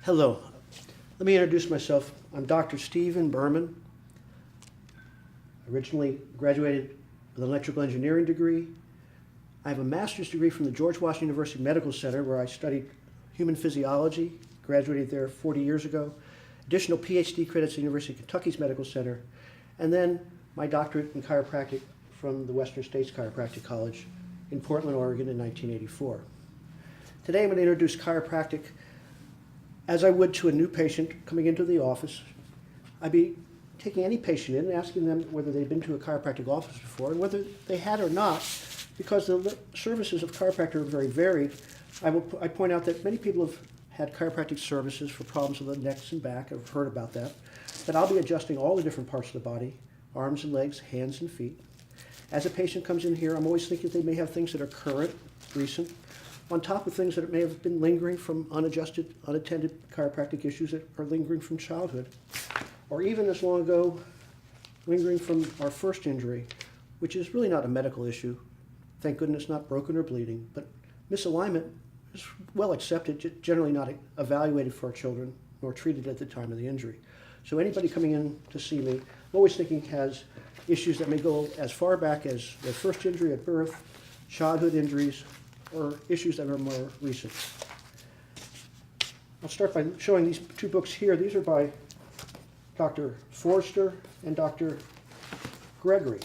Hello. Let me introduce myself. I'm Dr. Stephen Berman. Originally graduated with an electrical engineering degree. I have a master's degree from the George Washington University Medical Center, where I studied human physiology, graduated there 40 years ago. Additional PhD credits at the University of Kentucky's Medical Center, and then my doctorate in chiropractic from the Western States Chiropractic College in Portland, Oregon in 1984. Today I'm going to introduce chiropractic as I would to a new patient coming into the office. I'd be taking any patient in and asking them whether they've been to a chiropractic office before, and whether they had or not. Because the services of chiropractor are very varied, I point out that many people have had chiropractic services for problems with the necks and back. I've heard about that. But I'll be adjusting all the different parts of the body, arms and legs, hands and feet. As a patient comes in here, I'm always thinking they may have things that are current, recent, on top of things that may have been lingering from unadjusted, unattended chiropractic issues that are lingering from childhood, or even as long ago, lingering from our first injury, which is really not a medical issue. Thank goodness not broken or bleeding, but misalignment is well accepted, generally not evaluated for our children, nor treated at the time of the injury. So anybody coming in to see me, I'm always thinking has issues that may go as far back as their first injury at birth, childhood injuries, or issues that are more recent. I'll start by showing these two books here. These are by Dr. Forrester and Dr. Gregory.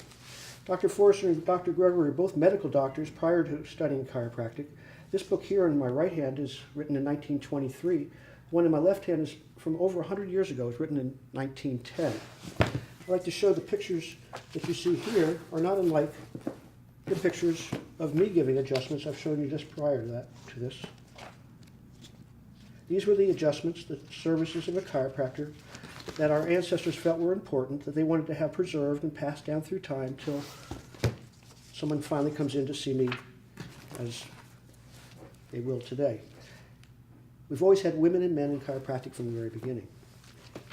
Dr. Forrester and Dr. Gregory are both medical doctors prior to studying chiropractic. This book here in my right hand is written in 1923. One in my left hand is from over 100 years ago. It's written in 1910. I'd like to show the pictures that you see here are not unlike the pictures of me giving adjustments I've shown you just prior to this. These were the adjustments, the services of a chiropractor that our ancestors felt were important, that they wanted to have preserved and passed down through time till someone finally comes in to see me as they will today. We've always had women and men in chiropractic from the very beginning.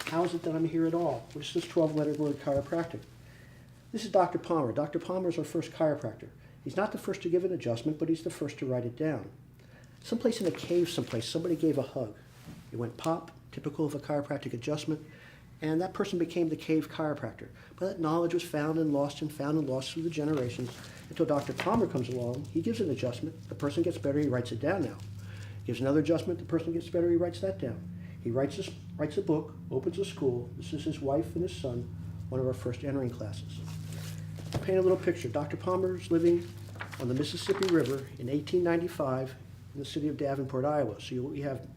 How is it that I'm here at all? What is this 12-letter word chiropractic? This is Dr. Palmer. Dr. Palmer is our first chiropractor. He's not the first to give an adjustment, but he's the first to write it down. Someplace in a cave someplace, somebody gave a hug. It went pop, typical of a chiropractic adjustment, and that person became the cave chiropractor. But that knowledge was found and lost through the generations until Dr. Palmer comes along. He gives an adjustment. The person gets better. He writes it down now. Gives another adjustment. The person gets better. He writes that down. He writes a book, opens a school. This is his wife and his son, one of our first entering classes. I'll paint a little picture. Dr. Palmer's living on the Mississippi River in 1895 in the city of Davenport, Iowa. So we have,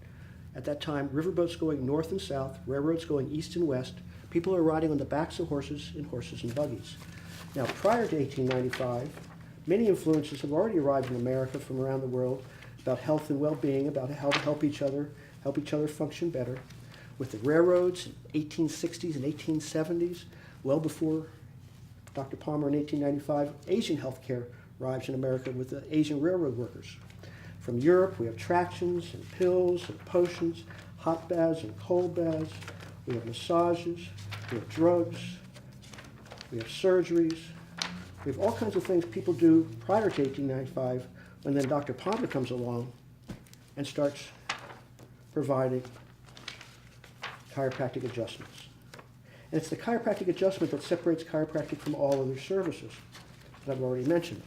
at that time, riverboats going north and south, railroads going east and west. People are riding on the backs of horses in horses and buggies. Now, prior to 1895, many influences have already arrived in America from around the world about health and well-being, about how to help each other function better. With the railroads in 1860s and 1870s, well before Dr. Palmer in 1895, Asian healthcare arrives in America with the Asian railroad workers. From Europe, we have tractions and pills and potions, hot baths and cold baths. We have massages, we have drugs, we have surgeries. We have all kinds of things people do prior to 1895, when then Dr. Palmer comes along and starts providing chiropractic adjustments. And it's the chiropractic adjustment that separates chiropractic from all other services that I've already mentioned.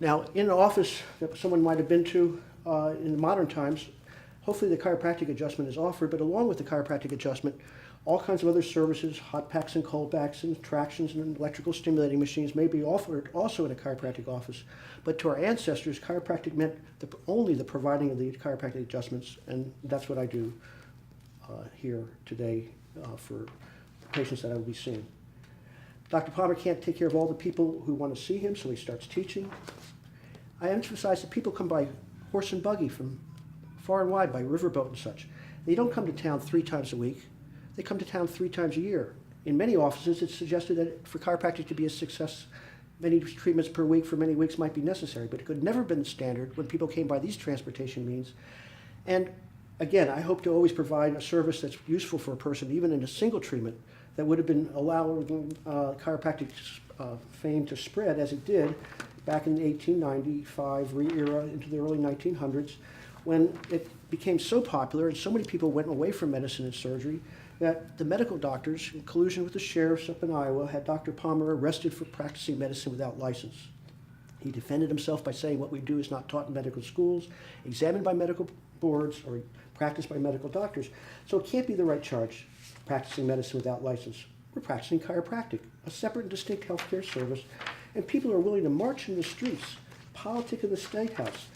Now, in an office that someone might have been to in modern times, hopefully the chiropractic adjustment is offered, but along with the chiropractic adjustment, all kinds of other services, hot packs and cold packs and tractions and electrical stimulating machines may be offered also in a chiropractic office. But to our ancestors, chiropractic meant only the providing of the chiropractic adjustments, and that's what I do here today for patients that I will be seeing. Dr. Palmer can't take care of all the people who want to see him, so he starts teaching. I emphasize that people come by horse and buggy from far and wide, by riverboat and such. They don't come to town 3 times a week. They come to town 3 times a year. In many offices, it's suggested that for chiropractic to be a success, many treatments per week for many weeks might be necessary, but it could never have been standard when people came by these transportation means. And again, I hope to always provide a service that's useful for a person, even in a single treatment, that would have been allowing chiropractic fame to spread as it did back in the 1895 era into the early 1900s, when it became so popular and so many people went away from medicine and surgery that the medical doctors, in collusion with the sheriffs up in Iowa, had Dr. Palmer arrested for practicing medicine without license. He defended himself by saying what we do is not taught in medical schools, examined by medical boards, or practiced by medical doctors. So it can't be the right charge, practicing medicine without license. We're practicing chiropractic, a separate and distinct healthcare service, and people are willing to march in the streets, politic in the State House.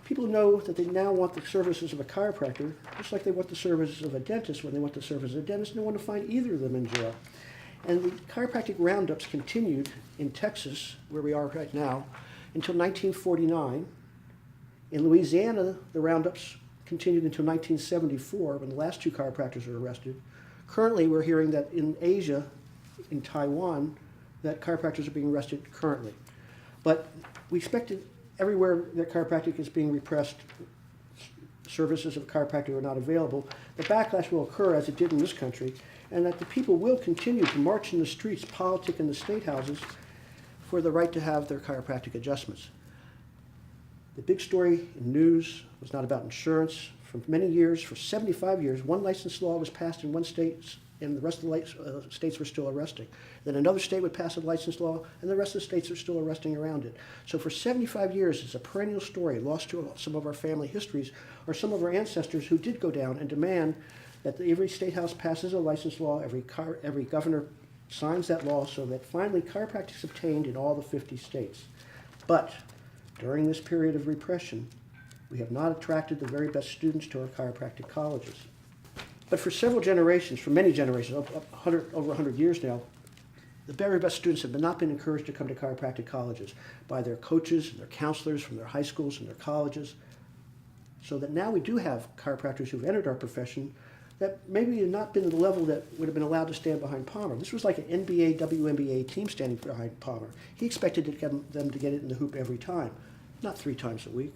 People know that they now want the services of a chiropractor, just like they want the services of a dentist when they want the services of a dentist, and they want to find either of them in jail. And the chiropractic roundups continued in Texas, where we are right now, until 1949. In Louisiana, the roundups continued until 1974, when the last 2 chiropractors were arrested. Currently, we're hearing that in Asia, in Taiwan, that chiropractors are being arrested currently. But we expected everywhere that chiropractic is being repressed, services of chiropractic are not available, the backlash will occur as it did in this country, and that the people will continue to march in the streets, politic in the state houses, for the right to have their chiropractic adjustments. The big story in news was not about insurance. For many years, for 75 years, one license law was passed in one state, and the rest of the states were still arresting. Then another state would pass a license law, and the rest of the states are still arresting around it. So for 75 years, it's a perennial story, lost to some of our family histories, or some of our ancestors who did go down and demand that every state house passes a license law, every governor signs that law, so that finally chiropractic is obtained in all the 50 states. But during this period of repression, we have not attracted the very best students to our chiropractic colleges. But for several generations, for many generations, over 100 years now, the very best students have not been encouraged to come to chiropractic colleges by their coaches and their counselors from their high schools and their colleges. So that now we do have chiropractors who've entered our profession that maybe have not been at the level that would have been allowed to stand behind Palmer. This was like an NBA, WNBA team standing behind Palmer. He expected them to get it in the hoop every time, not 3 times a week.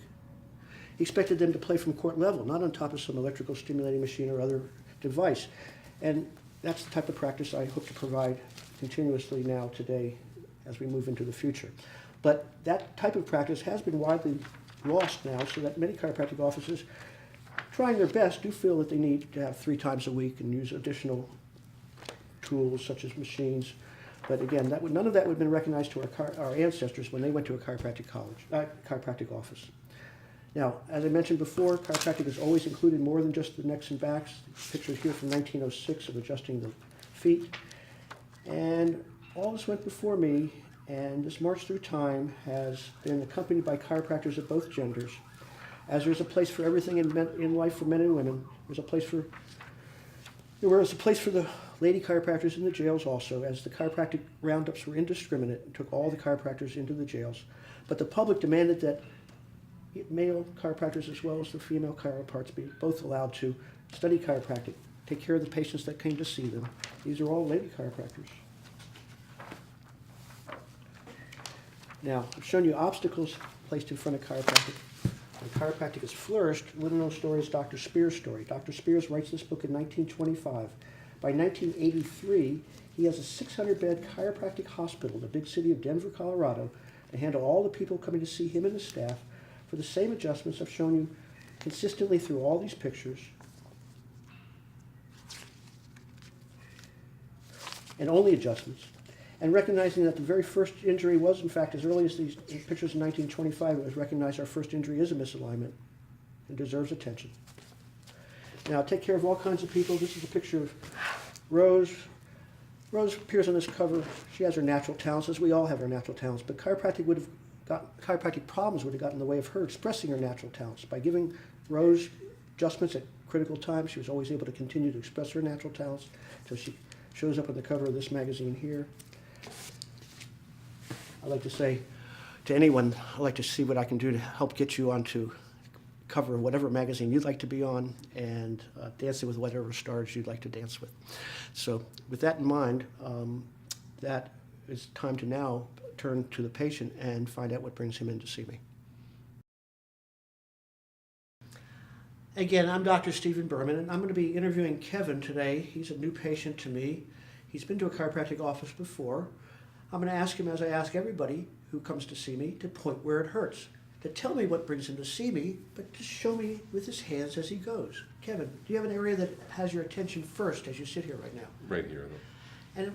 He expected them to play from court level, not on top of some electrical stimulating machine or other device. And that's the type of practice I hope to provide continuously now today as we move into the future. But that type of practice has been widely lost now, so that many chiropractic offices, trying their best, do feel that they need to have 3 times a week and use additional tools such as machines. But again, none of that would have been recognized to our ancestors when they went to a chiropractic office. Now, as I mentioned before, chiropractic has always included more than just the necks and backs. Pictures here from 1906 of adjusting the feet. And all this went before me, and this march through time has been accompanied by chiropractors of both genders. As there's a place for everything in life for men and women, there was a place for the lady chiropractors in the jails also, as the chiropractic roundups were indiscriminate and took all the chiropractors into the jails. But the public demanded that male chiropractors as well as the female counterparts be both allowed to study chiropractic, take care of the patients that came to see them. These are all lady chiropractors. Now, I've shown you obstacles placed in front of chiropractic. When chiropractic has flourished, little known story is Dr. Spear's story. Dr. Spears writes this book in 1925. By 1983, he has a 600-bed chiropractic hospital in the big city of Denver, Colorado, to handle all the people coming to see him and his staff for the same adjustments I've shown you consistently through all these pictures. And only adjustments. And recognizing that the very first injury was, in fact, as early as these pictures in 1925, it was recognized our first injury is a misalignment and deserves attention. Now, take care of all kinds of people. This is a picture of Rose. Rose appears on this cover. She has her natural talents, as we all have our natural talents, but chiropractic problems would have gotten in the way of her expressing her natural talents. By giving Rose adjustments at critical times, she was always able to continue to express her natural talents. So she shows up on the cover of this magazine here. I like to say to anyone, I like to see what I can do to help get you onto cover of whatever magazine you'd like to be on, and dancing with whatever stars you'd like to dance with. So with that in mind, that is time to now turn to the patient and find out what brings him in to see me. Again, I'm Dr. Stephen Berman, and I'm going to be interviewing Kevin today. He's a new patient to me. He's been to a chiropractic office before. I'm going to ask him, as I ask everybody who comes to see me, to point where it hurts. to tell me what brings him to see me, but to show me with his hands as he goes. Kevin, do you have an area that has your attention first as you sit here right now? Right here. And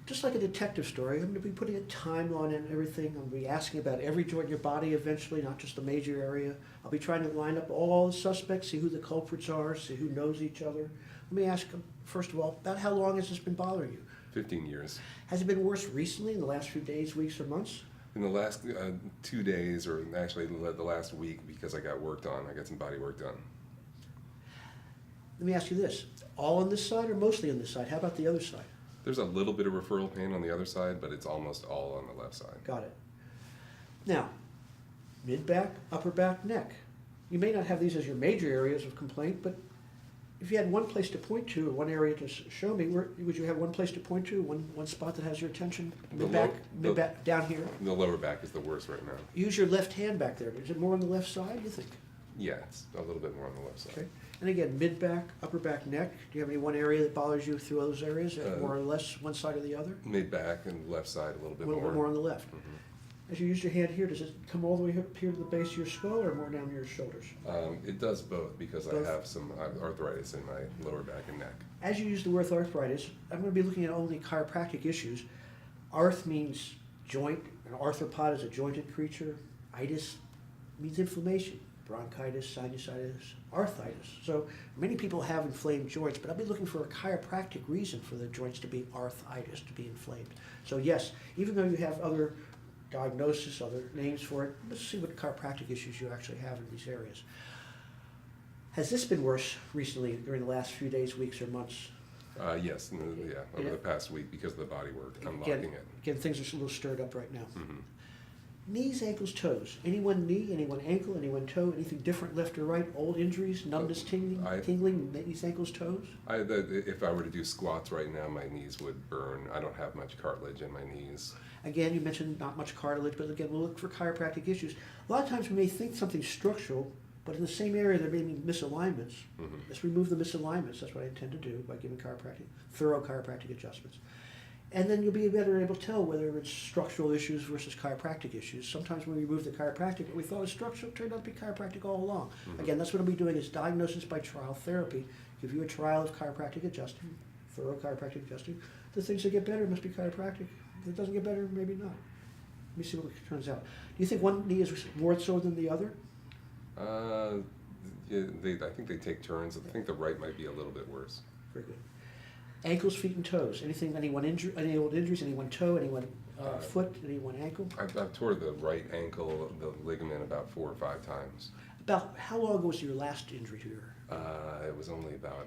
just like a detective story, I'm going to be putting a timeline and everything. I'm going to be asking about every joint in your body eventually, not just the major area. I'll be trying to line up all the suspects, see who the culprits are, see who knows each other. Let me ask, first of all, about how long has this been bothering you? 15 years. Has it been worse recently, in the last few days, weeks, or months? In the last 2 days, or actually the last week, because I got worked on. I got some body work done. Let me ask you this. All on this side or mostly on this side? How about the other side? There's a little bit of referral pain on the other side, but it's almost all on the left side. Got it. Now, mid-back, upper back, neck. You may not have these as your major areas of complaint, but if you had one place to point to, or one area to show me, where would you have one place to point to, one spot that has your attention? Mid-back, down here? The lower back is the worst right now. Use your left hand back there. Is it more on the left side, you think? Yeah, it's a little bit more on the left side. Okay. And again, mid-back, upper back, neck. Do you have any one area that bothers you through those areas, more or less one side or the other? Mid-back and left side a little bit A little more. bit more on the left. Mhm. As you use your hand here, does it come all the way up here to the base of your skull or more down your shoulders? It does both because Both? I have some arthritis in my lower back and neck. As you use the word arthritis, I'm going to be looking at only chiropractic issues. Arth means joint, an arthropod is a jointed creature. Itis means inflammation, bronchitis, sinusitis, arthritis. So many people have inflamed joints, but I'll be looking for a chiropractic reason for the joints to be arthritis, to be inflamed. So yes, even though you have other diagnosis, other names for it, let's see what chiropractic issues you actually have in these areas. Has this been worse recently during the last few days, weeks, or months? Yes, over the past week because of the body work, unlocking it. Again, things are a little stirred up right now. Mhm. Knees, ankles, toes. Any one knee, any one ankle, any one toe, anything different left or right? Old injuries, numbness, tingling, knees, ankles, toes? If I were to do squats right now, my knees would burn. I don't have much cartilage in my knees. Again, you mentioned not much cartilage, but again, we'll look for chiropractic issues. A lot of times we may think something's structural, but in the same area there may be misalignments. Mhm. Let's remove the misalignments. That's what I intend to do by giving thorough chiropractic adjustments. And then you'll be better able to tell whether it's structural issues versus chiropractic issues. Sometimes when we remove the chiropractic, what we thought was structural turned out to be chiropractic all along. Mhm. Again, that's what I'll be doing is diagnosis by trial therapy. Give you a trial of chiropractic adjusting, thorough chiropractic adjusting. The things that get better must be chiropractic. If it doesn't get better, maybe not. Let me see what it turns out. Do you think one knee is more so than the other? I think they take turns. I think the right might be a little bit worse. Very good. Ankles, feet, and toes. Anything? Any old injuries? Any one toe? Any one foot? Any one ankle? I've tore the right ankle, the ligament, about 4 or 5 times. About how long ago was your last injury to your? It was only about,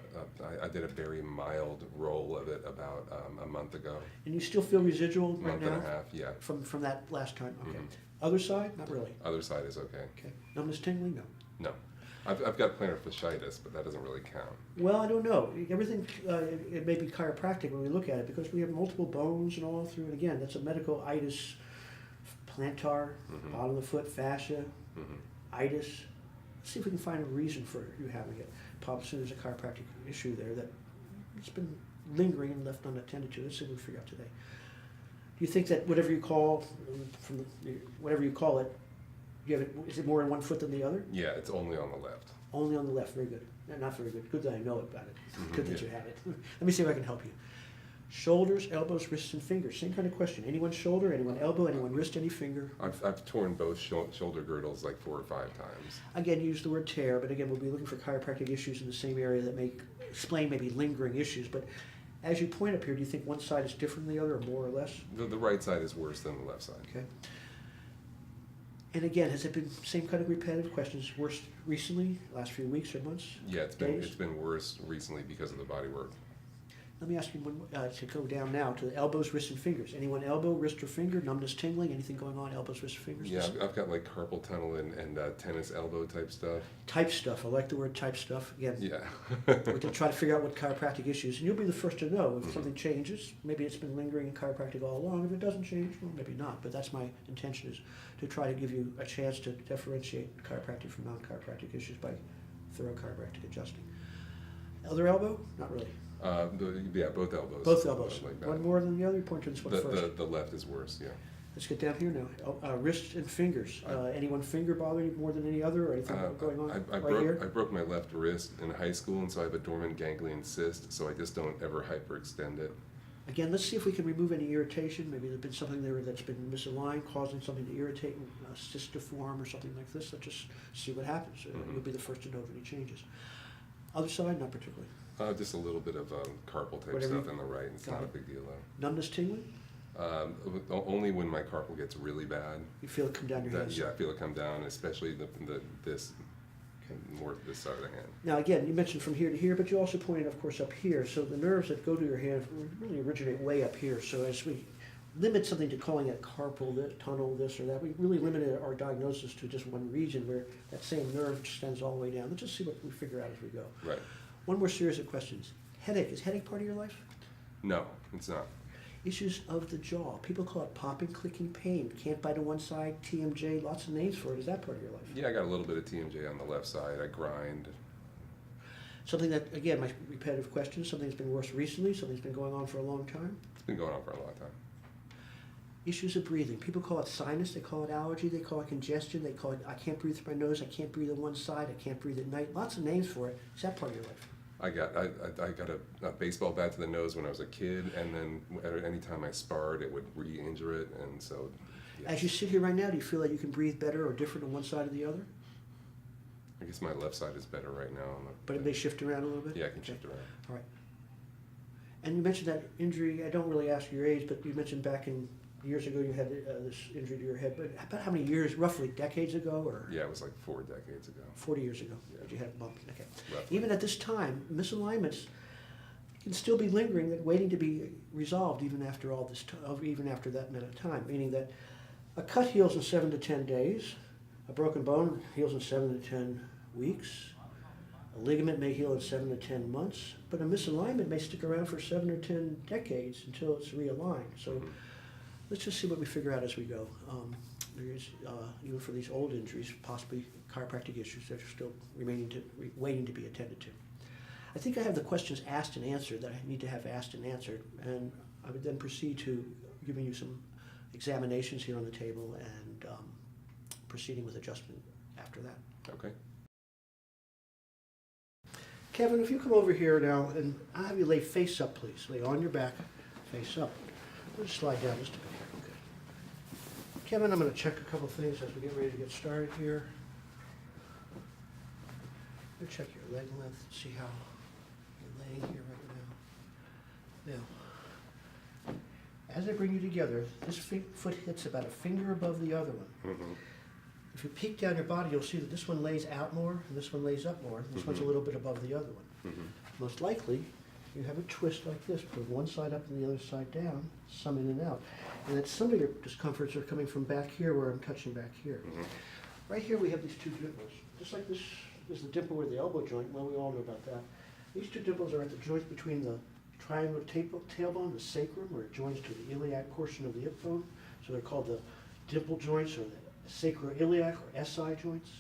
I did a very mild roll of it about a month ago. And you still feel residual right Month now? and a half, yeah. From that last time? Okay. Mhm. Other side? Not really. Other side is okay. Okay. Numbness, tingling? No. No. I've got plantar fasciitis, but that doesn't really count. Well, I don't know. Everything, it may be chiropractic when we look at it because we have multiple bones and all through. And again, that's a medical itis, plantar, Mhm. bottom of the foot, fascia, Mhm. itis. Let's see if we can find a reason for you having it. Probably there's a chiropractic issue there that it's been lingering and left unattended to. Let's see what we figure out today. Do you think that whatever you call, whatever you call it, is it more in one foot than the other? Yeah, it's only on the left. Only on the left. Very good. Not very good. Good that I know about it. Mhm, Good that yeah. you have it. Let me see if I can help you. Shoulders, elbows, wrists, and fingers. Same kind of question. Anyone shoulder, anyone elbow, anyone wrist, any finger. I've torn both shoulder girdles like 4 or 5 times. Again, use the word tear, but again, we'll be looking for chiropractic issues in the same area that may explain maybe lingering issues. But as you point up here, do you think one side is different than the other, or more or less? The right side is worse than the left side. Okay. And again, has it been same kind of repetitive questions? Worse recently, last few weeks or months? Yeah, it's days? been worse recently because of the body work. Let me ask you to go down now to the elbows, wrists, and fingers. Anyone elbow, wrist, or finger? Numbness, tingling? Anything going on? Elbows, wrists, fingers? Yeah, I've got like carpal tunnel and tennis elbow type stuff. Type stuff. I like the word type stuff. Again, Yeah. we can try to figure out what chiropractic issues, and you'll be the first to know if something changes. Maybe it's been lingering in chiropractic all along. If it doesn't change, well, maybe not. But that's my intention, is to try to give you a chance to differentiate chiropractic from non-chiropractic issues by thorough chiropractic adjusting. Other elbow? Not really. Both elbows. Both elbows. Like One that. more than the other? You point to this one first. The left is worse, yeah. Let's get down here now. Wrists and fingers. Any one finger bother you more than any other, or anything going on I broke my left wrist in high school, and so I have a dormant ganglion cyst, so I just don't ever hyperextend it. Again, let's see if we can remove any irritation. Maybe there's been something there that's been misaligned, causing something to irritate, a cyst to form or something like this. Let's just see what happens. You'll be the first to know of any changes. Other side, not particularly. Just a little bit of carpal type Whatever stuff in the right. It's got not a it. big deal though. Numbness, tingling? Only when my carpal gets really bad. You feel it come down your hands? Yeah, I feel it come down, especially this more this side of the hand. Now, again, you mentioned from here to here, but you also pointed, of course, up here. So the nerves that go to your hand really originate way up here. So as we limit something to calling it carpal tunnel, this or that, we really limited our diagnosis to just one region where that same nerve extends all the way down. Let's just see what we figure out as we go. Right. One more series of questions. Headache. Is headache part of your life? No, it's not. Issues of the jaw. People call it popping, clicking pain. Can't bite on one side, TMJ, lots of names for it. Is that part of your life? Yeah, I got a little bit of TMJ on the left side. I grind. Something that, again, my repetitive question, something that's been worse recently, something that's been going on for a long time? It's been going on for a long time. Issues of breathing. People call it sinus, they call it allergy, they call it congestion, they call it I can't breathe through my nose, I can't breathe on one side, I can't breathe at night. Lots of names for it. Is that part of your life? I got a baseball bat to the nose when I was a kid, and then any time I sparred, it would re-injure it, and so. Yeah. As you sit here right now, do you feel like you can breathe better or different on one side or the other? I guess my left side is better right now. But it may shift around a little bit? Yeah, I can shift around. All right. And you mentioned that injury, I don't really ask your age, but you mentioned back in years ago you had this injury to your head, but about how many years, roughly decades ago, or? Yeah, it was like 4 decades ago. 40 years ago, Yeah. that you had a bump, okay. Roughly. Even at this time, misalignments can still be lingering, waiting to be resolved even after all this, even after that amount of time, meaning that a cut heals in 7 to 10 days, a broken bone heals in 7 to 10 weeks, a ligament may heal in 7 to 10 months, but a misalignment may stick around for 7 or 10 decades until it's realigned. So let's just see what we figure out as we go. There is, even for these old injuries, possibly chiropractic issues that are still waiting to be attended to. I think I have the questions asked and answered that I need to have asked and answered, and I would then proceed to giving you some examinations here on the table and proceeding with adjustment after that. Okay. Kevin, if you come over here now, and I'll have you lay face up, please. Lay on your back, face up. We'll just slide down just a bit here. Okay. Kevin, I'm going to check a couple things as we get ready to get started here. I'm going to check your leg length, see how you're laying here right now. Now, as I bring you together, this foot hits about a finger above the other one. Mm-hmm. If you peek down your body, you'll see that this one lays out more, and this one lays up more, and this one's a little bit above the other one. Mm-hmm. Most likely, you have a twist like this, put one side up and the other side down, some in and out. And then some of your discomforts are coming from back here where I'm touching back here. Mm-hmm. Right here we have these two dimples. Just like this is the dimple where the elbow joint, well, we all know about that. These two dimples are at the joint between the triangular tailbone, the sacrum, where it joins to the iliac portion of the hip bone. So they're called the dimple joints or the sacroiliac or SI joints.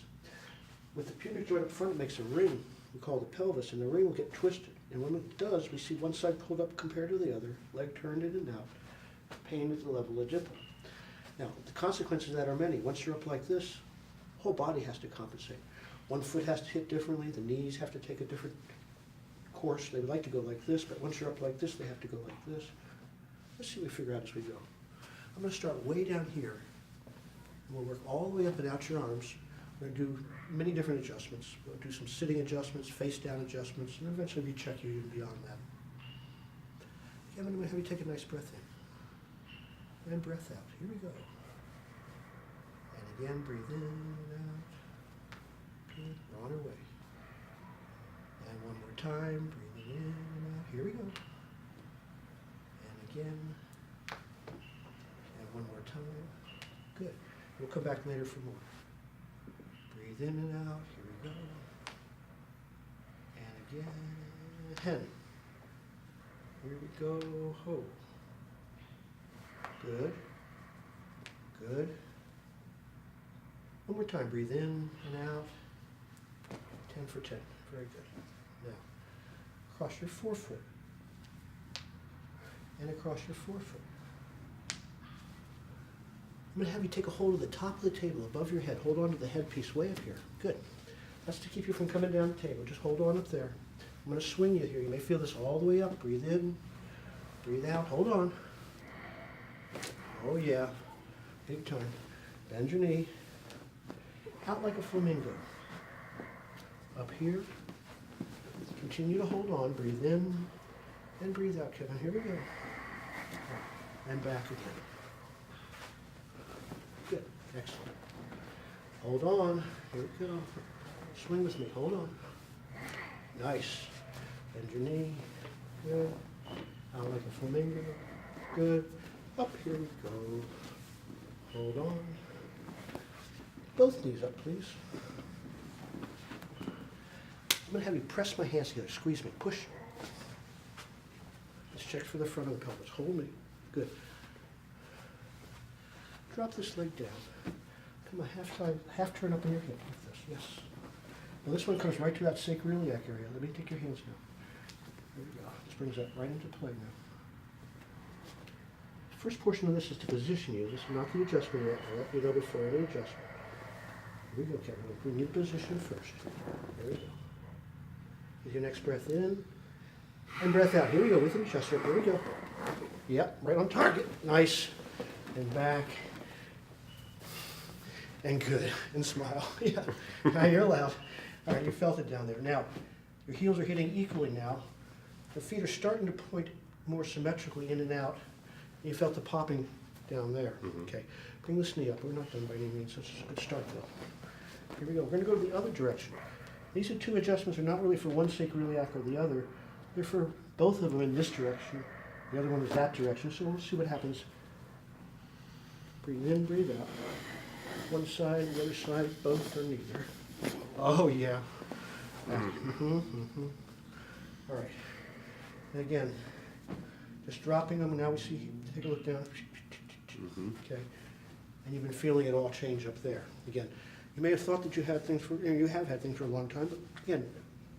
With the pubic joint up front, it makes a ring we call the pelvis, and the ring will get twisted. And when it does, we see one side pulled up compared to the other, leg turned in and out, pain at the level of dimple. Now, the consequences of that are many. Once you're up like this, whole body has to compensate. One foot has to hit differently, the knees have to take a different course. They would like to go like this, but once you're up like this, they have to go like this. Let's see what we figure out as we go. I'm going to start way down here. And we'll work all the way up and out your arms. We're going to do many different adjustments. We'll do some sitting adjustments, face down adjustments, and eventually we check you even beyond that. Kevin, I'm going to have you take a nice breath in. And breath out. Here we go. And again, breathe in and out. Good. We're on our way. And one more time, breathing in and out. Here we go. And again. And one more time. Good. We'll come back later for more. Breathe in and out. Here we go. And again. Here we go. Hold. Good. Good. One more time. Breathe in and out. 10 for 10. Very good. Now, cross your forefoot. And across your forefoot. I'm gonna have you take a hold of the top of the table above your head. Hold on to the headpiece way up here. Good. That's to keep you from coming down the table. Just hold on up there. I'm gonna swing you here. You may feel this all the way up. Breathe in, breathe out. Hold on. Oh yeah, big time. Bend your knee. Out like a flamingo. Up here. Continue to hold on. Breathe in and breathe out, Kevin. Here we go. And back again. Good. Excellent. Hold on. Here we go. Swing with me. Hold on. Nice. Bend your knee. Good. Out like a flamingo. Good. Up here we go. Hold on. Both knees up, please. I'm going to have you press my hands together. Squeeze me. Push. Let's check for the front of the pelvis. Hold me. Good. Drop this leg down. Come a half turn up in your hip like this. Yes. Now this one comes right to that sacroiliac area. Let me take your hands now. There we go. This brings that right into play now. First portion of this is to position you. This is not the adjustment yet. I'll let you know before any adjustment. Here we go, Kevin. We need position first. There we go. With your next breath in and breath out. Here we go with an adjustment. Here we go. Yep, right on target. Nice. And back. And good. And smile. Yeah. Now you're allowed. All right, you felt it down there. Now, your heels are hitting equally now. The feet are starting to point more symmetrically in and out. You felt the popping down there. Mm-hmm. Okay. Bring this knee up. We're not done by any means. This is a good start, though. Here we go. We're going to go to the other direction. These are two adjustments are not really for one sacroiliac or the other. They're for both of them in this direction. The other one is that direction. So we'll see what happens. Breathe in, breathe out. One side, the other side, both or neither. Oh, yeah. All right. And again, just dropping them. Now we see, take a look down. Okay. And you've been feeling it all change up there. Again, you may have thought that you had things for, you have had things for a long time, but again,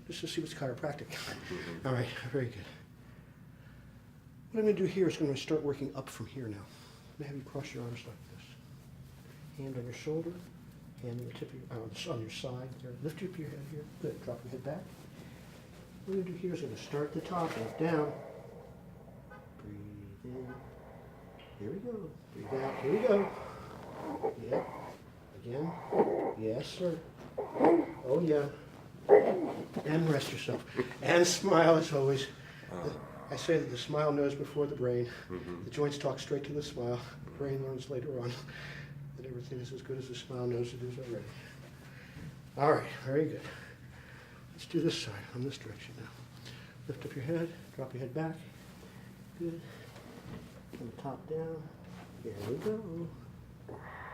just to see what's chiropractic. All right, very good. What I'm going to do here is going to start working up from here now. I'm going to have you cross your arms like this. Hand on your shoulder, hand on the tip of your, on your side. There. Lift up your head here. Good. Drop your head back. What we're going to do here is going to start at the top, look down. Breathe in. Here we go. Breathe out. Here we go. Yep. Again. Yes, sir. Oh, yeah. And rest yourself. And smile as always. I say that the smile knows before the brain. The joints talk straight to the smile. The brain learns later on that everything is as good as the smile knows it is already. All right, very good. Let's do this side, from this direction now. Lift up your head, drop your head back. Good. From the top down. Here we go.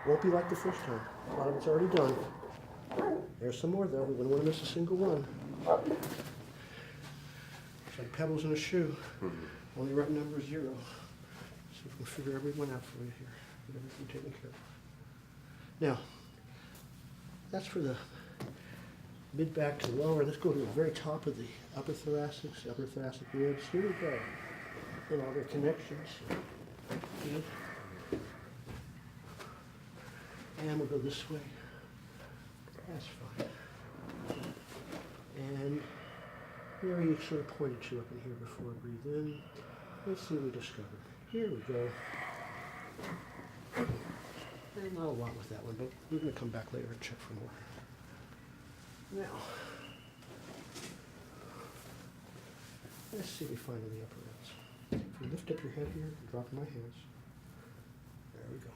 Won't be like the first time. A lot of it's already done. There's some more though. We wouldn't want to miss a single one. It's like pebbles in a shoe. Only right number is 0. See if we can figure everyone out for you here. Get everything taken care of. Now, that's for the mid back to lower. Let's go to the very top of the upper thoracic ribs. Here we go. And all their connections. Good. And we'll go this way. That's fine. And here we sort of pointed to up in here before. Breathe in. Let's see what we discover. Here we go. And not a lot with that one, but we're going to come back later and check for more. Now, let's see what we find in the upper ribs. If you lift up your head here and drop my hands. There we go.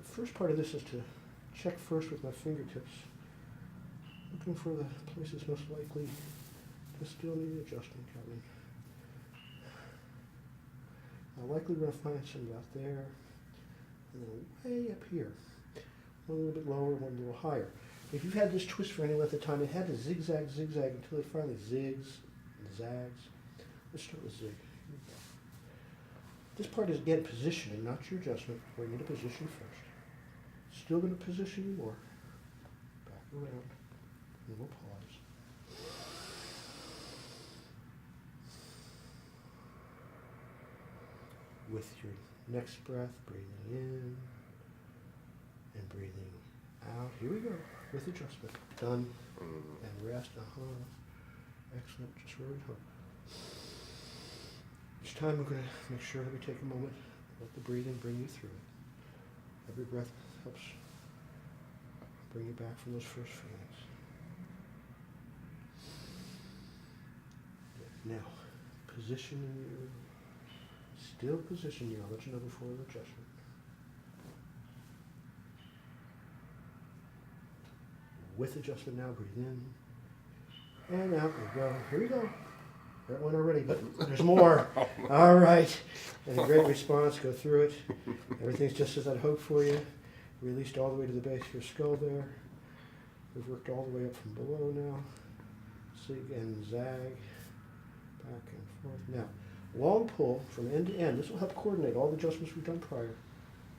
The first part of this is to check first with my fingertips, looking for the places most likely to still need adjustment, Kevin. Now likely we're going to find some about there, and then way up here. One a little bit lower, one a little higher. If you've had this twist for any length of time, it had to zigzag, zigzag until it finally zigs and zags. Let's start with zig. This part is, again, positioning, not your adjustment. We're going to position first. Still going to position you more. Back around. And we'll pause. with your next breath, breathing in and breathing out. Here we go, with adjustment. Done. And rest. Excellent. Just really hope. Each time we're going to make sure that we take a moment, let the breathing bring you through it. Every breath helps bring you back from those first feelings. Now, positioning you, still position you. I'll let you know before the adjustment. With adjustment now, breathe in and out. We go. Here we go. That one already, but there's more. All right. And a great response. Go through it. Everything's just as I'd hoped for you. Released all the way to the base of your skull there. We've worked all the way up from below now. Zig and zag. Back and forth. Now, long pull from end to end. This will help coordinate all the adjustments we've done prior.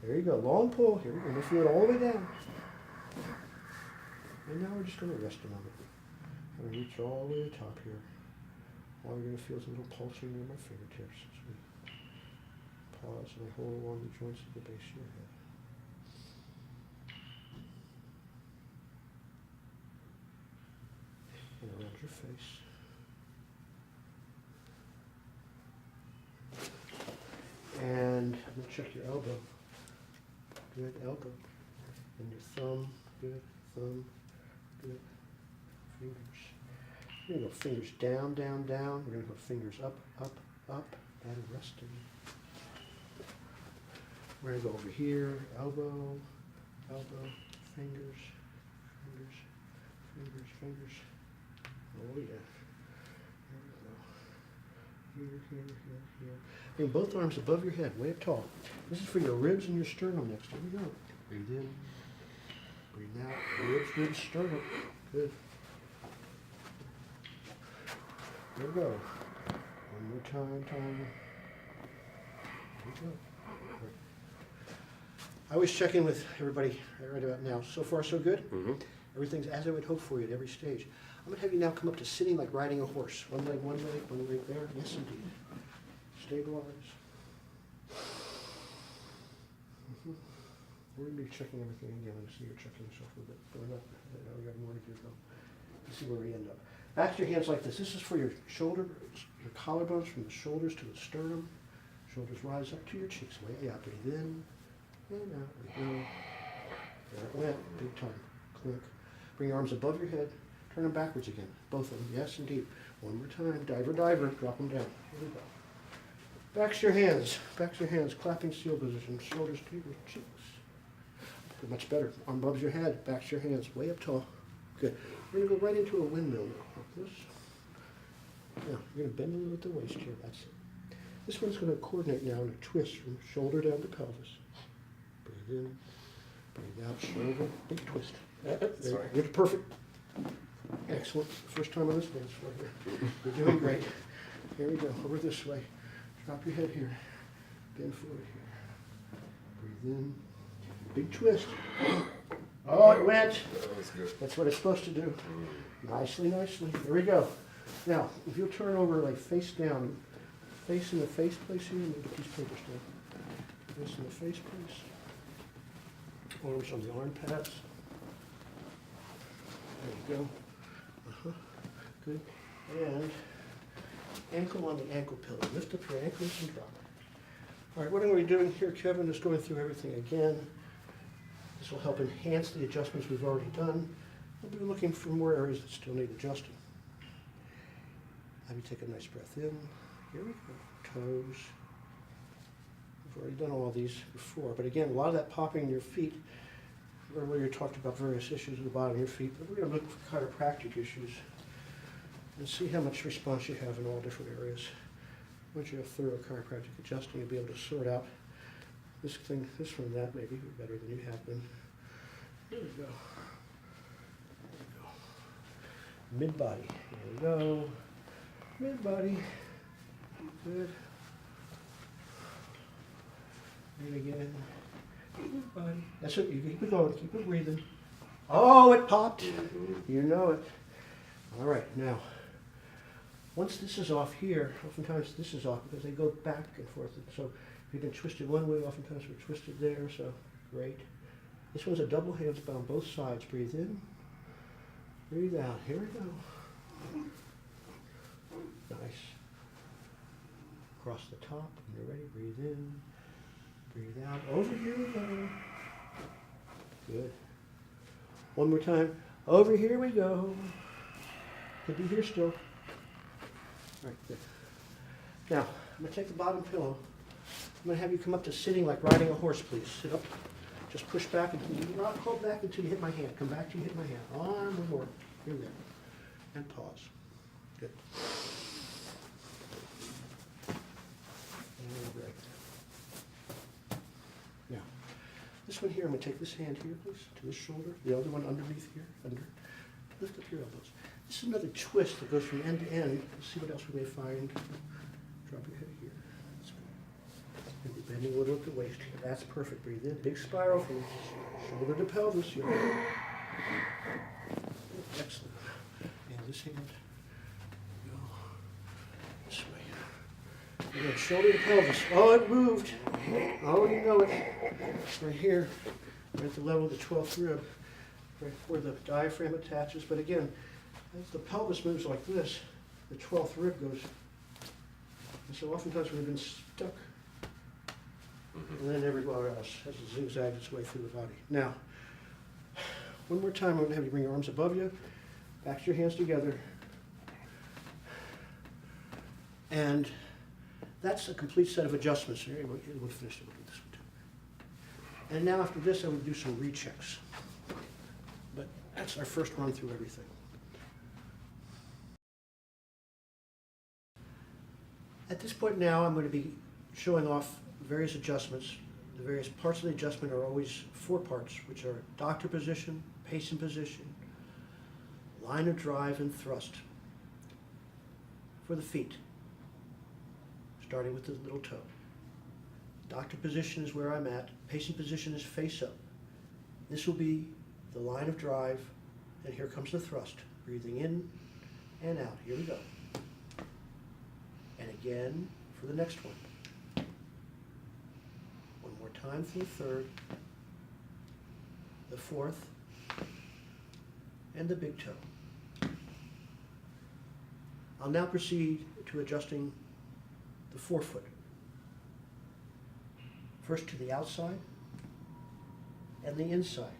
There you go. Long pull. Here we go. And we'll feel it all the way down. And now we're just going to rest a moment. I'm going to reach all the way to the top here. All you're going to feel is a little pulsing near my fingertips as we pause and I hold along the joints at the base of your head. And around your face. And I'm going to check your elbow. Good, elbow. And your thumb. Good, thumb. Good. Fingers. We're going to go fingers down, down, down. We're going to go fingers up, up, up, and resting. We're going to go over here, elbow, elbow, fingers, fingers, fingers, fingers. Oh yeah. Here we go. Here, here, here, here. Bring both arms above your head, way up tall. This is for your ribs and your sternum next. Here we go. Breathe in. Breathe out. Ribs, ribs, sternum. Good. There we go. One more time. There we go. Right. I always check in with everybody right about now. So far, so good? Mm-hmm. Everything's as I would hope for you at every stage. I'm going to have you now come up to sitting like riding a horse. One leg there. Yes, indeed. Stabilize. Mm-hmm. We're going to be checking everything again. I see you're checking yourself a little bit. But we're not. We got more to do, though. Let's see where we end up. Back to your hands like this. This is for your shoulder, your collarbones from the shoulders to the sternum. Shoulders rise up to your cheeks. Way out. Breathe in and out. We go. There it went. Big time. Click. Bring your arms above your head. Turn them backwards again. Both of them. Yes, indeed. One more time. Diver, diver. Drop them down. Here we go. Back to your hands. Back to your hands. Clapping seal position. Shoulders to your cheeks. Good. Much better. Arm above your head. Back to your hands. Way up tall. Good. We're going to go right into a windmill now, like this. Now, you're going to bend a little at the waist here. That's it. This one's going to coordinate now in a twist from shoulder down to pelvis. Breathe in, breathe out, shoulder, big twist. Sorry. You're perfect. Excellent. First time on this dance floor here. You're doing great. Here we go. Over this way. Drop your head here. Bend forward here. Breathe in. Big twist. Oh, it went. That was good. That's what it's supposed to do. Nicely, nicely. Here we go. Now, if you'll turn over like face down, face in the face place here, and get these papers down. Face in the face place. Arms on the arm pads. There you go. Good. And ankle on the ankle pillow. Lift up your ankles and drop. All right, what I'm going to be doing here, Kevin, is going through everything again. This will help enhance the adjustments we've already done. We'll be looking for more areas that still need adjusting. Have you take a nice breath in. Here we go. Toes. We've already done all these before, but again, a lot of that popping in your feet. Earlier you talked about various issues at the bottom of your feet, but we're going to look for chiropractic issues and see how much response you have in all different areas. Once you have thorough chiropractic adjusting, you'll be able to sort out this thing, this from that, maybe better than you have been. There we go. There we go. Mid-body. There we go. Mid-body. Good. And again. Mid-body. That's it. You keep it going. Keep it breathing. Oh, it popped. You know it. All right. Now, once this is off here, oftentimes this is off because they go back and forth. And so We've been twisted one way, oftentimes we're twisted there, so great. This one's a double handspell on both sides. Breathe in, breathe out. Here we go. Nice. Across the top, when you're ready, breathe in, breathe out. Over here we go. Good. One more time. Over here we go. Could be here still. Right there. Now, I'm going to take the bottom pillow. I'm going to have you come up to sitting like riding a horse, please. Sit up. Just push back until you not pull back until you hit my hand. Come back till you hit my hand. On, one more. Here, there. And pause. Good. And right there. Now, this one here, I'm going to take this hand here, please, to this shoulder. The other one underneath here, under. Lift up your elbows. This is another twist that goes from end to end. Let's see what else we may find. Drop your head here. That's good. And you're bending a little at the waist here. That's perfect. Breathe in. Big spiral from shoulder to pelvis. Here. Excellent. And this hand. Go this way. Again, shoulder to pelvis. Oh, it moved. Oh, you know it. Right here. Right at the level of the 12th rib. Right where the diaphragm attaches. But again, as the pelvis moves like this, the 12th rib goes. And so oftentimes we've been stuck. And then everywhere else as it zigzags its way through the body. Now, one more time, I'm going to have you bring your arms above you, back to your hands together. And that's a complete set of adjustments. Here, we'll finish it with this one too. And now after this, I would do some rechecks. But that's our first run through everything. At this point now, I'm going to be showing off various adjustments. The various parts of the adjustment are always 4 parts, which are doctor position, patient position, line of drive, and thrust. For the feet, starting with the little toe. Doctor position is where I'm at. Patient position is face up. This will be the line of drive, and here comes the thrust. Breathing in and out. Here we go. And again for the next one. One more time for the third, the fourth, and the big toe. I'll now proceed to adjusting the forefoot. First to the outside and the inside.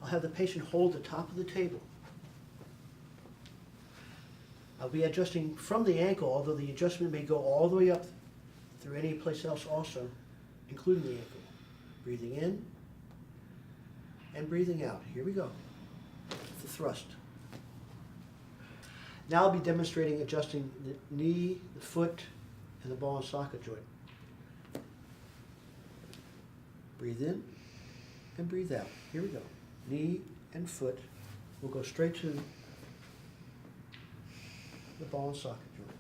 I'll have the patient hold the top of the table. I'll be adjusting from the ankle, although the adjustment may go all the way up through any place else also, including the ankle. Breathing in and breathing out. Here we go. The thrust. Now I'll be demonstrating adjusting the knee, the foot, and the ball and socket joint. Breathe in and breathe out. Here we go. Knee and foot. We'll go straight to the ball and socket joint.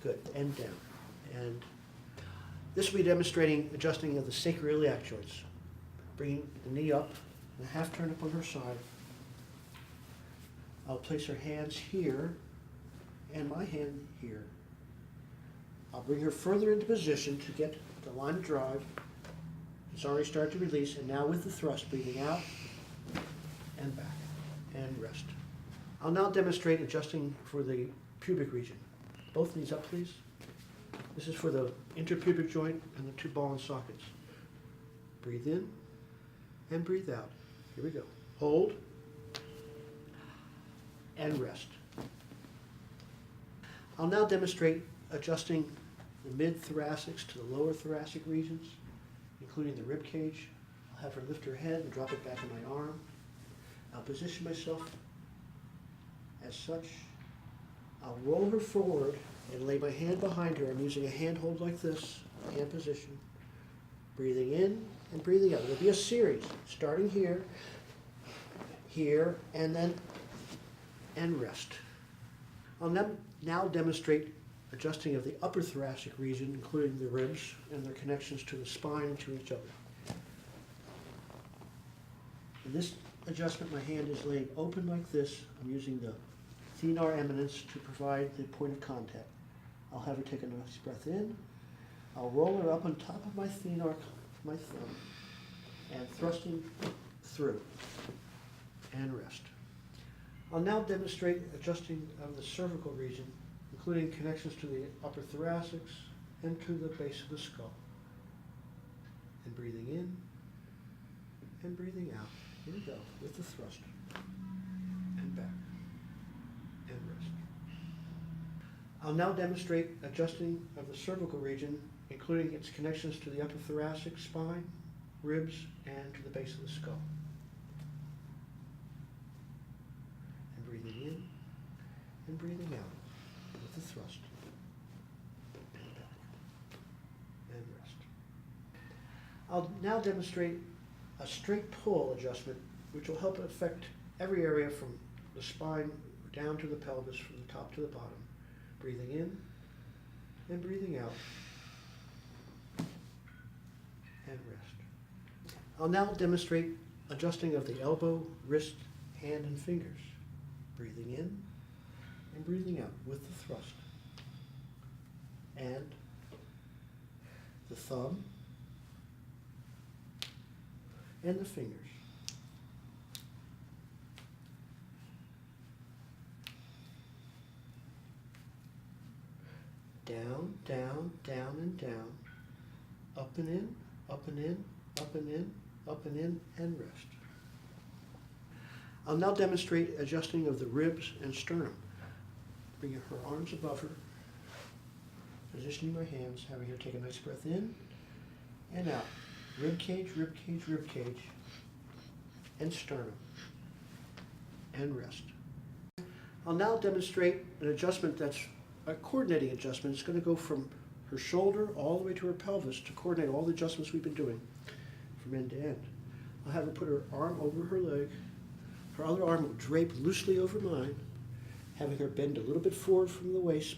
Good. And down. And this will be demonstrating adjusting of the sacroiliac joints. Bringing the knee up and a half turn up on her side. I'll place her hands here and my hand here. I'll bring her further into position to get the line of drive. It's already started to release, and now with the thrust, breathing out and back and rest. I'll now demonstrate adjusting for the pubic region. Both knees up, please. This is for the interpubic joint and the 2 ball and sockets. Breathe in and breathe out. Here we go. Hold and rest. I'll now demonstrate adjusting the mid-thoracics to the lower thoracic regions, including the rib cage. I'll have her lift her head and drop it back in my arm. I'll position myself as such. I'll roll her forward and lay my hand behind her. I'm using a hand hold like this, hand position. Breathing in and breathing out. There'll be a series, starting here, here, and then, and rest. I'll now demonstrate adjusting of the upper thoracic region, including the ribs and their connections to the spine and to each other. In this adjustment, my hand is laying open like this. I'm using the thenar eminence to provide the point of contact. I'll have her take a nice breath in I'll roll her up on top of my thenar, my thumb, and thrusting through, and rest. I'll now demonstrate adjusting of the cervical region, including connections to the upper thoracics and to the base of the skull. And breathing in and breathing out. Here we go, with the thrust. And back. And rest. I'll now demonstrate adjusting of the cervical region, including its connections to the upper thoracic spine, ribs, and to the base of the skull. And breathing in and breathing out with the thrust. And back. And rest. I'll now demonstrate a straight pull adjustment, which will help affect every area from the spine down to the pelvis, from the top to the bottom. Breathing in and breathing out, and rest. I'll now demonstrate adjusting of the elbow, wrist, hand, and fingers. Breathing in and breathing out with the thrust. And the thumb and the fingers. Down, down, down, and down. Up and in, up and in, up and in, up and in, and rest. I'll now demonstrate adjusting of the ribs and sternum. Bringing her arms above her, positioning my hands, having her take a nice breath in and out. Rib cage, rib cage, rib cage, and sternum, and rest. I'll now demonstrate an adjustment that's a coordinating adjustment. It's going to go from her shoulder all the way to her pelvis to coordinate all the adjustments we've been doing from end to end. I'll have her put her arm over her leg. Her other arm will drape loosely over mine, having her bend a little bit forward from the waist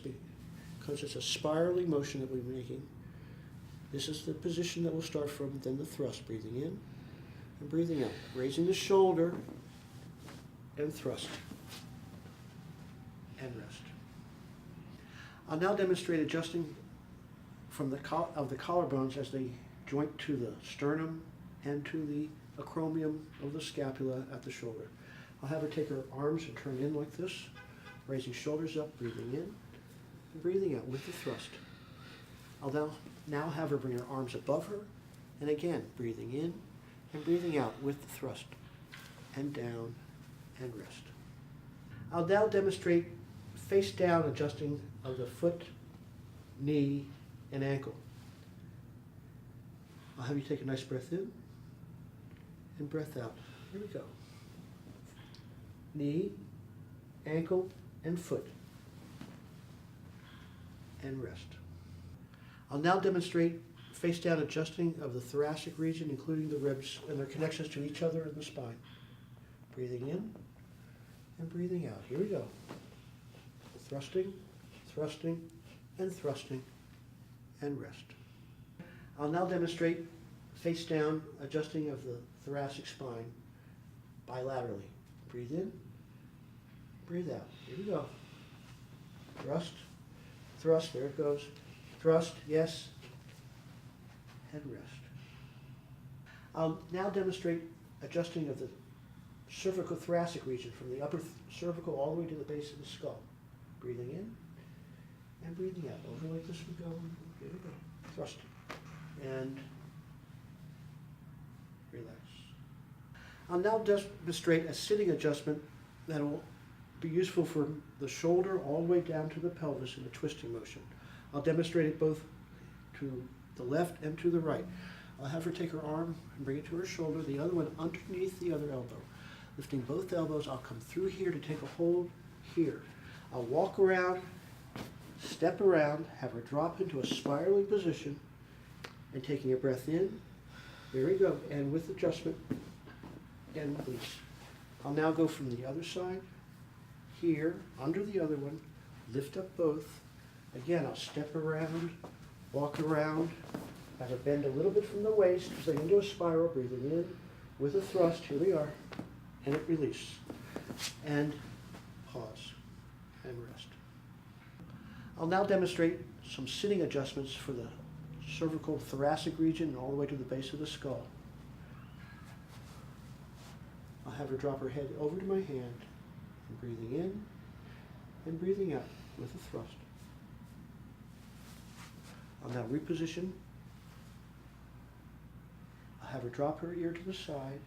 because it's a spiraling motion that we're making. This is the position that we'll start from, then the thrust, breathing in and breathing out. Raising the shoulder and thrust and rest. I'll now demonstrate adjusting from the of the collarbones as they joint to the sternum and to the acromion of the scapula at the shoulder. I'll have her take her arms and turn in like this, raising shoulders up, breathing in and breathing out with the thrust. I'll now have her bring her arms above her, and again, breathing in and breathing out with the thrust, and down and rest. I'll now demonstrate face down adjusting of the foot, knee, and ankle. I'll have you take a nice breath in and breath out. Here we go. Knee, ankle, and foot, and rest. I'll now demonstrate face down adjusting of the thoracic region, including the ribs and their connections to each other in the spine. Breathing in and breathing out. Here we go. Thrusting, thrusting, and thrusting, and rest. I'll now demonstrate face down adjusting of the thoracic spine bilaterally. Breathe in, breathe out. Here we go. Thrust, thrust, there it goes. Thrust, yes, and rest. I'll now demonstrate adjusting of the cervical-thoracic region from the upper cervical all the way to the base of the skull. Breathing in and breathing out. Over like this we go. Here we go. Thrusting. And relax. I'll now demonstrate a sitting adjustment that will be useful for the shoulder all the way down to the pelvis in a twisting motion. I'll demonstrate it both to the left and to the right. I'll have her take her arm and bring it to her shoulder, the other one underneath the other elbow. Lifting both elbows, I'll come through here to take a hold here. I'll walk around, step around, have her drop into a spiraling position, and taking a breath in. There we go, and with adjustment, and release. I'll now go from the other side, here, under the other one, lift up both. Again, I'll step around, walk around, have her bend a little bit from the waist, bring into a spiral, breathing in, with a thrust, here we are, and it release. And pause. And rest. I'll now demonstrate some sitting adjustments for the cervical thoracic region and all the way to the base of the skull. I'll have her drop her head over to my hand, and breathing in and breathing out with a thrust. I'll now reposition. I'll have her drop her ear to the side,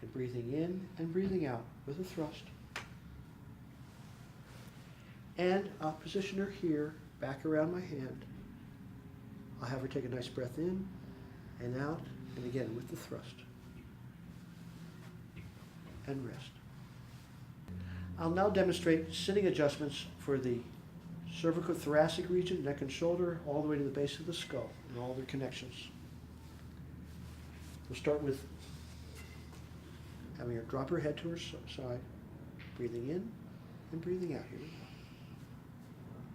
and breathing in and breathing out with a thrust. And I'll position her here, back around my hand. I'll have her take a nice breath in and out, and again with the thrust. And rest. I'll now demonstrate sitting adjustments for the cervical thoracic region, neck and shoulder, all the way to the base of the skull and all their connections. We'll start with having her drop her head to her side, breathing in and breathing out. Here we go.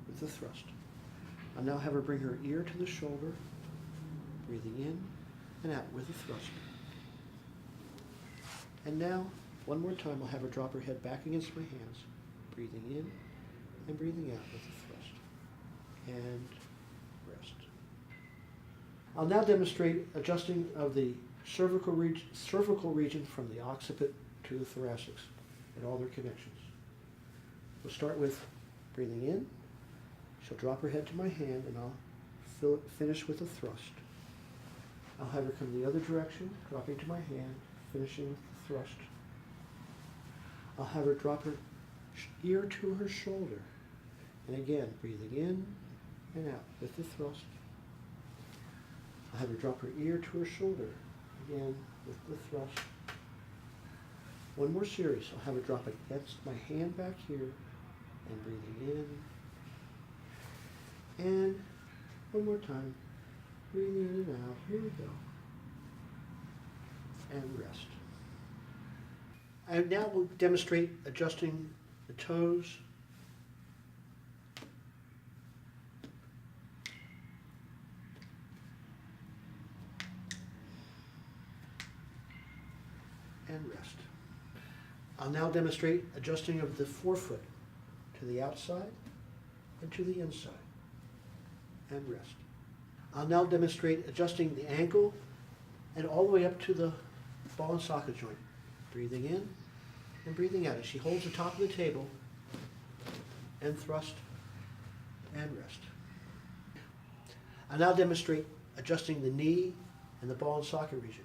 With the thrust. I'll now have her bring her ear to the shoulder, breathing in and out with a thrust. And now, one more time, I'll have her drop her head back against my hands, breathing in and breathing out with a thrust. And rest. I'll now demonstrate adjusting of the cervical region from the occiput to the thoracics and all their connections. We'll start with breathing in. She'll drop her head to my hand, and I'll finish with a thrust. I'll have her come the other direction, dropping to my hand, finishing with the thrust. I'll have her drop her ear to her shoulder, and again, breathing in and out with the thrust. I'll have her drop her ear to her shoulder, again with the thrust. One more series. I'll have her drop against my hand back here, and breathing in. And one more time, breathing in and out. Here we go. And rest. I now will demonstrate adjusting the toes. And rest. I'll now demonstrate adjusting of the forefoot to the outside and to the inside. And rest. I'll now demonstrate adjusting the ankle and all the way up to the ball and socket joint. Breathing in and breathing out as she holds the top of the table and thrust and rest. I'll now demonstrate adjusting the knee and the ball and socket region.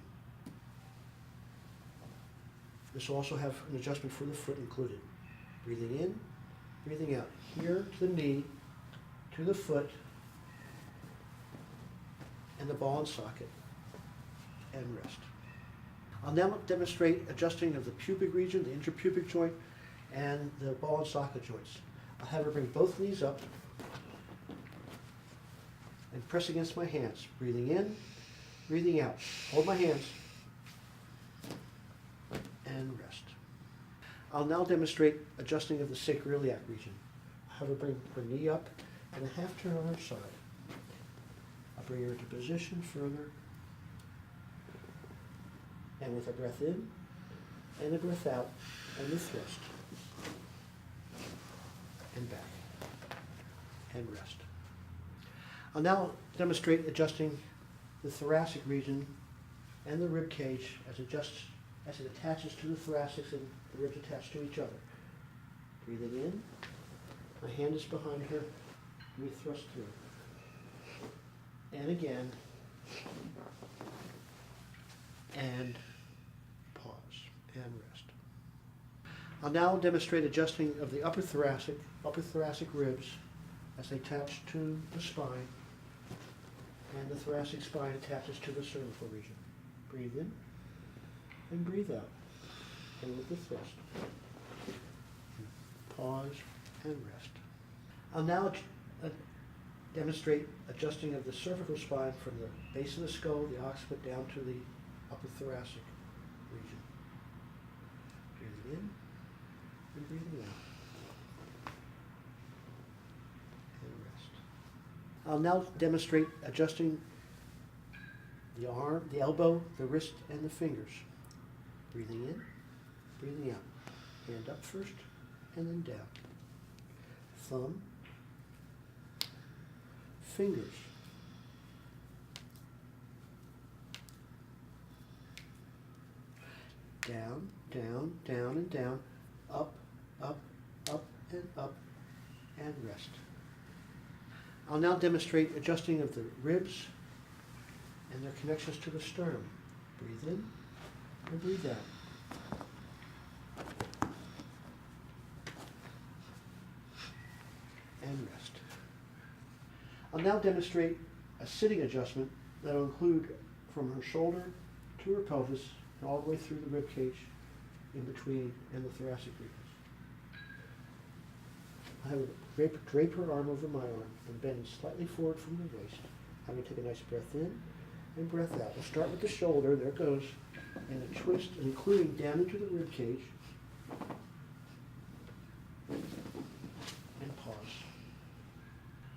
This will also have an adjustment for the foot included. Breathing in, breathing out. Here to the knee, to the foot, and the ball and socket, and rest. I'll now demonstrate adjusting of the pubic region, the interpubic joint, and the ball and socket joints. I'll have her bring both knees up and press against my hands. Breathing in, breathing out. Hold my hands and rest. I'll now demonstrate adjusting of the sacroiliac region. I'll have her bring her knee up and a half turn on her side. I'll bring her into position further. And with a breath in and a breath out and the thrust. And back. And rest. I'll now demonstrate adjusting the thoracic region and the rib cage as it attaches to the thoracics and the ribs attached to each other. Breathing in. My hand is behind her. We thrust through. And again. And pause and rest. I'll now demonstrate adjusting of the upper thoracic ribs as they attach to the spine, and the thoracic spine attaches to the cervical region. Breathe in and breathe out, and with the thrust. Pause and rest. I'll now demonstrate adjusting of the cervical spine from the base of the skull, the occiput, down to the upper thoracic region. Breathing in and breathing out. And rest. I'll now demonstrate adjusting the arm, the elbow, the wrist, and the fingers. Breathing in, breathing out. Hand up first, and then down. Thumb, fingers, down, down, down, and down, up, up, up, and rest. I'll now demonstrate adjusting of the ribs and their connections to the sternum. Breathe in and breathe out. And rest. I'll now demonstrate a sitting adjustment that will include from her shoulder to her pelvis and all the way through the rib cage in between and the thoracic regions. I have a drape her arm over my arm and bend slightly forward from the waist. I'm going to take a nice breath in and breath out. We'll start with the shoulder, there it goes, and a twist, including down into the rib cage. And pause.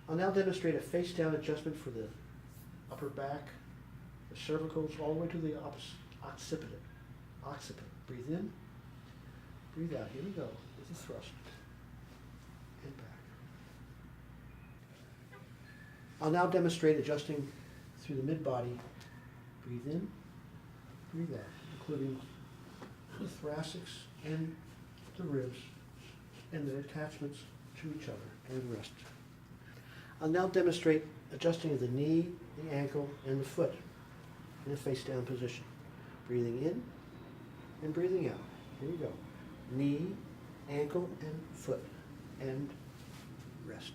I'll now demonstrate a face-down adjustment for the upper back, the cervicals, all the way to the occiput. Breathe in, breathe out. Here we go with the thrust. And back. I'll now demonstrate adjusting through the mid-body. Breathe in, breathe out, including the thoracics and the ribs and their attachments to each other, and rest. I'll now demonstrate adjusting of the knee, the ankle, and the foot in a face-down position. Breathing in and breathing out. Here we go. Knee, ankle, and foot, and rest.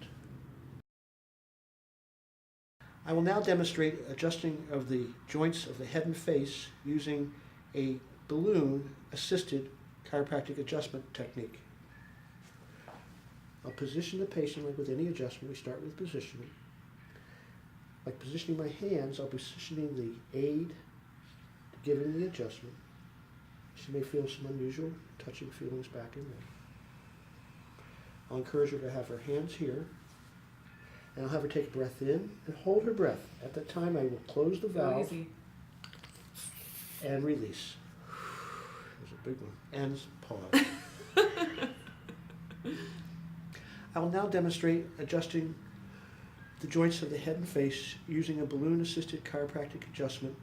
I will now demonstrate adjusting of the joints of the head and face using a balloon-assisted chiropractic adjustment technique. I'll position the patient like with any adjustment. We start with positioning. Like positioning my hands, I'll be positioning the aid to give him the adjustment. She may feel some unusual touching feelings back in there. I'll encourage her to have her hands here, and I'll have her take a breath in and hold her breath. At that time, I will close the valve and release. There's a big one. And pause. I will now demonstrate adjusting the joints of the head and face using a balloon-assisted chiropractic adjustment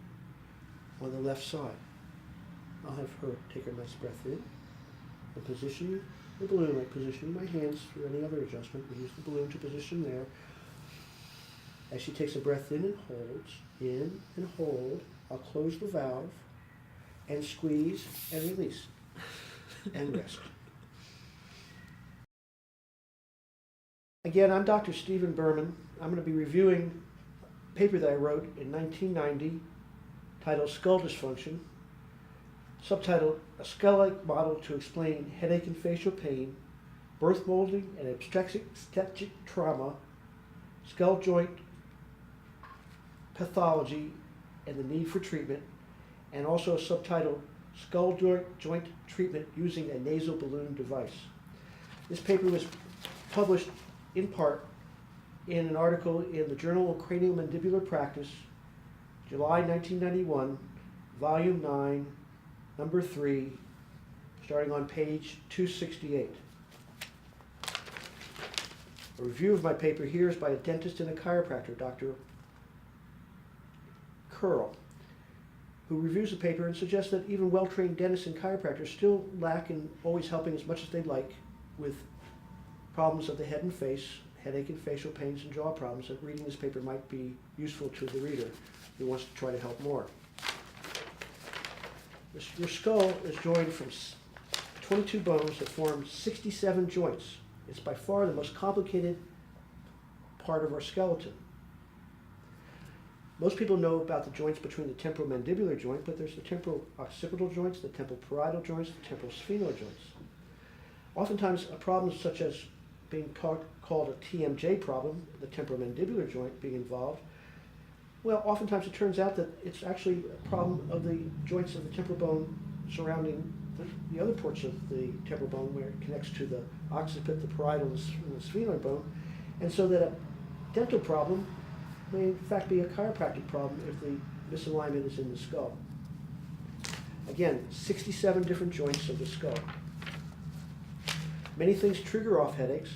on the left side. I'll have her take a nice breath in and position the balloon like positioning my hands for any other adjustment. We use the balloon to position there. As she takes a breath in and holds, in and hold, I'll close the valve and squeeze and release and rest. Again, I'm Dr. Stephen Berman. I'm going to be reviewing a paper that I wrote in 1990 titled Skull Dysfunction, subtitled A Skull-like Model to Explain Headache and Facial Pain, Birth Molding and Obstetric Trauma, Skull Joint Pathology and the Need for Treatment, and also a subtitle Skull Joint Treatment Using a Nasal Balloon Device. This paper was published in part in an article in the Journal of Craniomandibular Practice, July 1991, Volume 9, Number 3, starting on page 268. A review of my paper here is by a dentist and a chiropractor, Dr. Curl, who reviews the paper and suggests that even well-trained dentists and chiropractors still lack in always helping as much as they'd like with problems of the head and face, headache and facial pains and jaw problems, that reading this paper might be useful to the reader who wants to try to help more. Your skull is joined from 22 bones that form 67 joints. It's by far the most complicated part of our skeleton. Most people know about the joints between the temporomandibular joint, but there's the temporal occipital joints, the temporal parietal joints, the temporal sphenoid joints. Oftentimes, a problem such as being called a TMJ problem, the temporomandibular joint being involved, well, oftentimes it turns out that it's actually a problem of the joints of the temporal bone surrounding the other parts of the temporal bone where it connects to the occiput, the parietal, and the sphenoid bone. And so that a dental problem may in fact be a chiropractic problem if the misalignment is in the skull. Again, 67 different joints of the skull. Many things trigger off headaches,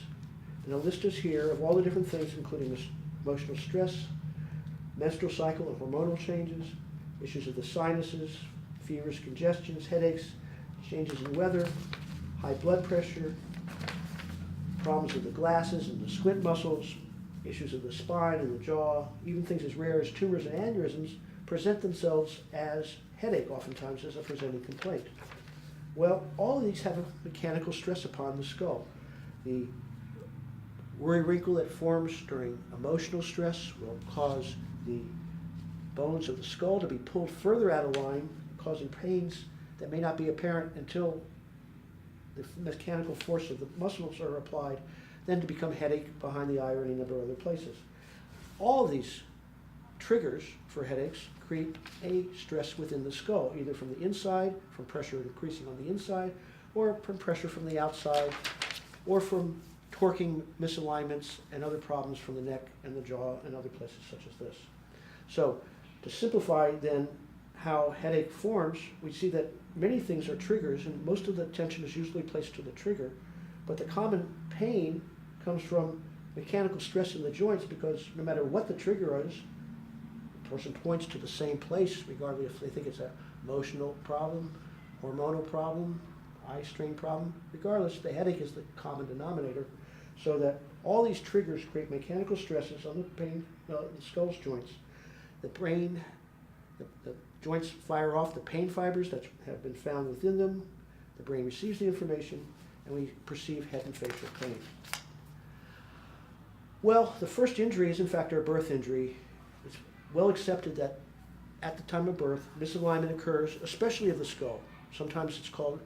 and a list is here of all the different things, including emotional stress, menstrual cycle and hormonal changes, issues of the sinuses, fevers, congestions, headaches, changes in weather, high blood pressure, problems with the glasses and the squint muscles, issues of the spine and the jaw, even things as rare as tumors and aneurysms present themselves as headache oftentimes as a presenting complaint. Well, all of these have a mechanical stress upon the skull. The worry wrinkle that forms during emotional stress will cause the bones of the skull to be pulled further out of line, causing pains that may not be apparent until the mechanical force of the muscles are applied, then to become headache behind the eye or any number of other places. All of these triggers for headaches create a stress within the skull, either from the inside, from pressure increasing on the inside, or from pressure from the outside, or from torquing misalignments and other problems from the neck and the jaw and other places such as this. So to simplify then how headache forms, we see that many things are triggers, and most of the attention is usually placed to the trigger, but the common pain comes from mechanical stress in the joints, because no matter what the trigger is, the person points to the same place, regardless if they think it's an emotional problem, hormonal problem, eye strain problem. Regardless, the headache is the common denominator, so that all these triggers create mechanical stresses on the skull's joints. The brain, the joints fire off the pain fibers that have been found within them. The brain receives the information, and we perceive head and facial pain. Well, the first injury is in fact our birth injury. It's well accepted that at the time of birth, misalignment occurs, especially of the skull. Sometimes it's called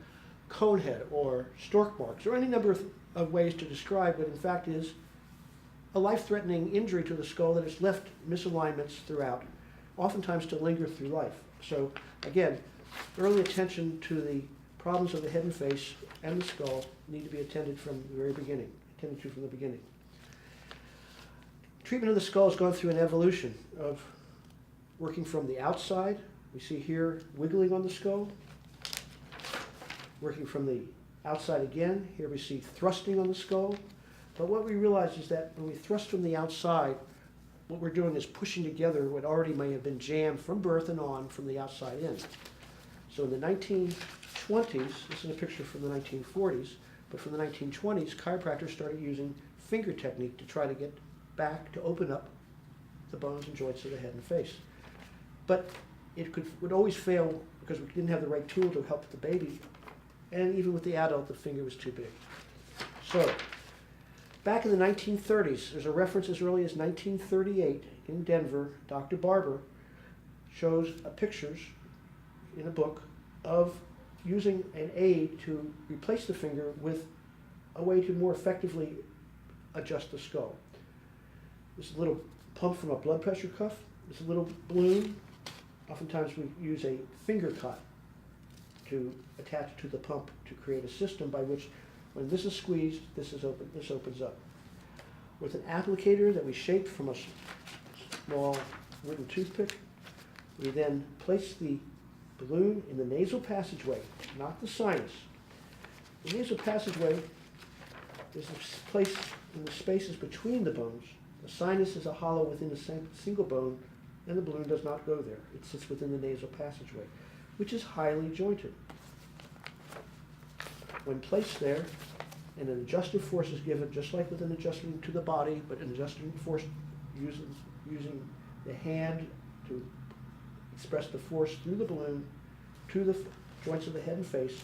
cone head or stork marks, or any number of ways to describe what in fact is a life-threatening injury to the skull that has left misalignments throughout, oftentimes to linger through life. So again, early attention to the problems of the head and face and the skull need to be attended from the very beginning, attended to from the beginning. Treatment of the skull has gone through an evolution of working from the outside. We see here wiggling on the skull. Working from the outside again, here we see thrusting on the skull. But what we realize is that when we thrust from the outside, what we're doing is pushing together what already may have been jammed from birth and on from the outside in. So in the 1920s, this is a picture from the 1940s, but from the 1920s, chiropractors started using finger technique to try to get back to open up the bones and joints of the head and face. But it would always fail because we didn't have the right tool to help the baby, and even with the adult, the finger was too big. So back in the 1930s, there's a reference as early as 1938 in Denver. Dr. Barber shows pictures in a book of using an aid to replace the finger with a way to more effectively adjust the skull. This little pump from a blood pressure cuff, this little balloon. Oftentimes we use a finger cut to attach to the pump to create a system by which, when this is squeezed, this opens up. With an applicator that we shaped from a small wooden toothpick, we then place the balloon in the nasal passageway, not the sinus. The nasal passageway is placed in the spaces between the bones. The sinus is a hollow within a single bone, and the balloon does not go there. It sits within the nasal passageway, which is highly jointed. When placed there, and an adjustive force is given, just like with an adjustment to the body, but an adjusting force using the hand to express the force through the balloon to the joints of the head and face.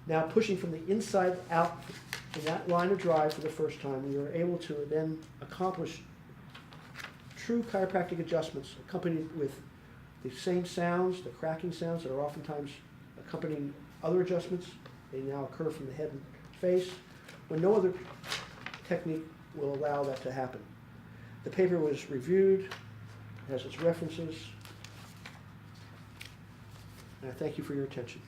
Now pushing from the inside out in that line of drive for the first time, we are able to then accomplish true chiropractic adjustments accompanied with the same sounds, the cracking sounds that are oftentimes accompanying other adjustments. They now occur from the head and face, when no other technique will allow that to happen. The paper was reviewed, has its references, and I thank you for your attention.